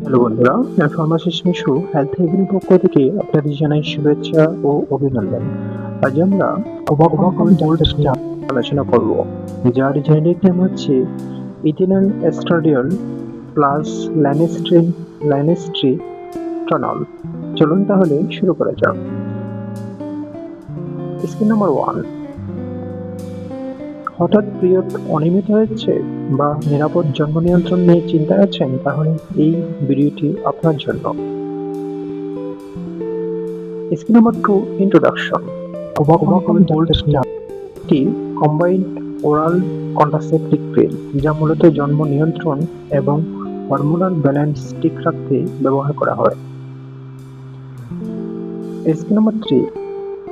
Hello বন্ধুরা, pharmacist Mishu health হেভেনের পক্ষ থেকে আপনাদের জানাই শুভেচ্ছা ও অভিনন্দন। আজ আমরা ওভাকম বোল্ট নিয়ে আলোচনা করব, যার জেনেরিক নেম হচ্ছে ইথিনল এস্ট্রাডিol প্লাস লাইনেস্ট্রিটনল। চলুন তাহলে শুরু করা যাক। স্কিম নাম্বার 1, হঠাৎ পিরিয়ড অনিয়মিত হচ্ছে বা নিরাপদ জন্ম নিয়ন্ত্রণ নিয়ে চিন্তায় আছেন, তাহলে এই ভিডিওটি আপনার জন্য। Scheme number 2, introduction. ওভাকম বোল্ট একটি কম্বাইন্ড ওরাল কন্ট্রাসেপটিভ পিল, যা মূলত জন্ম নিয়ন্ত্রণ এবং হরমোনাল ব্যালেন্স ঠিক রাখতে ব্যবহার করা হয়। Scheme number 3,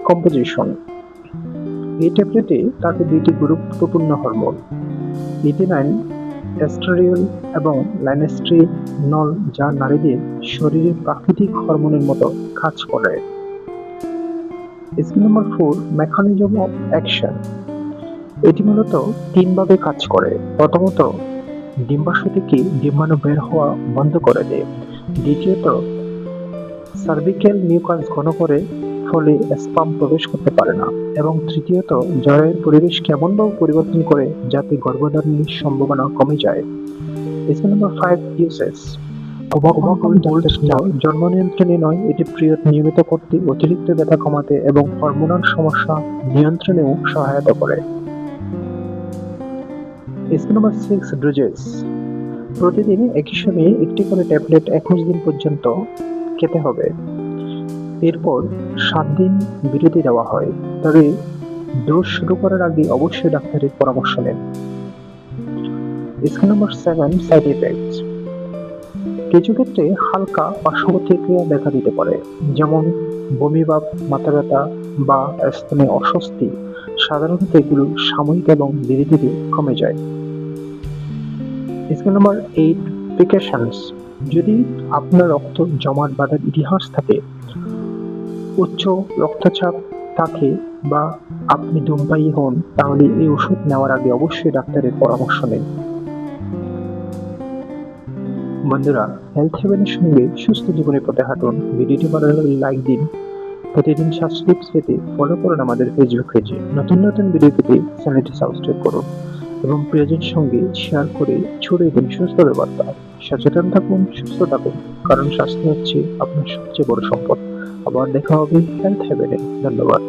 composition. এই ট্যাবলেটে থাকে দুইটি গুরুত্বপূর্ণ হরমোন, ইথিনাইল এস্ট্রাডিol এবং লাইনেস্ট্রিনল, যা নারীদের শরীরের প্রাকৃতিক হরমোনের মতো কাজ করে। Scheme number 4, mechanism of action. এটি মূলত তিনভাবে কাজ করে। প্রথমত, ডিম্বাশয় থেকে ডিম্বাণু বের হওয়া বন্ধ করে দেয়। দ্বিতীয়ত, সার্ভিক্যাল মিউকাস ঘন করে, ফলে স্পাম প্রবেশ করতে পারে না। এবং তৃতীয়ত, জরায়ুর পরিবেশকে এমনভাবে পরিবর্তন করে যাতে গর্ভধারণের সম্ভাবনা কমে যায়। Scheme number 5, uses. ওভাকম বোল্ট জন্ম নিয়ন্ত্রণে নয়, এটি পিরিয়ড নিয়মিত করতে, অতিরিক্ত ব্যথা কমাতে এবং হরমোনাল সমস্যা নিয়ন্ত্রণেও সহায়তা করে। Scheme number 6, doses. প্রতিদিন একই সময়ে একটি করে ট্যাবলেট 21 দিন পর্যন্ত খেতে হবে। এরপর 7 দিন বিরতি দেওয়া হয়, তবে ডোজ শুরু করার আগে অবশ্যই ডাক্তারের পরামর্শ নেন। Scheme number 7, side effects. কিছু ক্ষেত্রে হালকা পার্শ্ব প্রতিক্রিয়া দেখা দিতে পারে, যেমন বমি ভাব, মাথা ব্যথা বা স্তনে অস্বস্তি। সাধারণত এগুলো সাময়িক এবং ধীরে ধীরে কমে যায়। Scheme number 8, precautions. যদি আপনার রক্ত জমাট বাঁধার ইতিহাস থাকে, উচ্চ রক্তচাপ থাকে বা আপনি ধূমপায়ী হন, তাহলে এই ওষুধ নেওয়ার আগে অবশ্যই ডাক্তারের পরামর্শ নিন। বন্ধুরা, হেলথ হেভেনের সঙ্গে সুস্থ জীবনের পথে হাঁটুন। ভিডিওটি ভালো লাগলে লাইক দিন। প্রতিদিন স্বাস্থ্য টিপস পেতে ফলো করুন আমাদের ফেসবুক পেজে। নতুন নতুন ভিডিও পেতে চ্যানেলটি সাবস্ক্রাইব করুন এবং প্রিয়জনের সঙ্গে শেয়ার করে ছড়িয়ে দিন সুস্থতার বার্তা। সচেতন থাকুন, সুস্থ থাকুন, কারণ স্বাস্থ্য হচ্ছে আপনার সবচেয়ে বড় সম্পদ। আবার দেখা হবে হেলথ হেভেনে। ধন্যবাদ।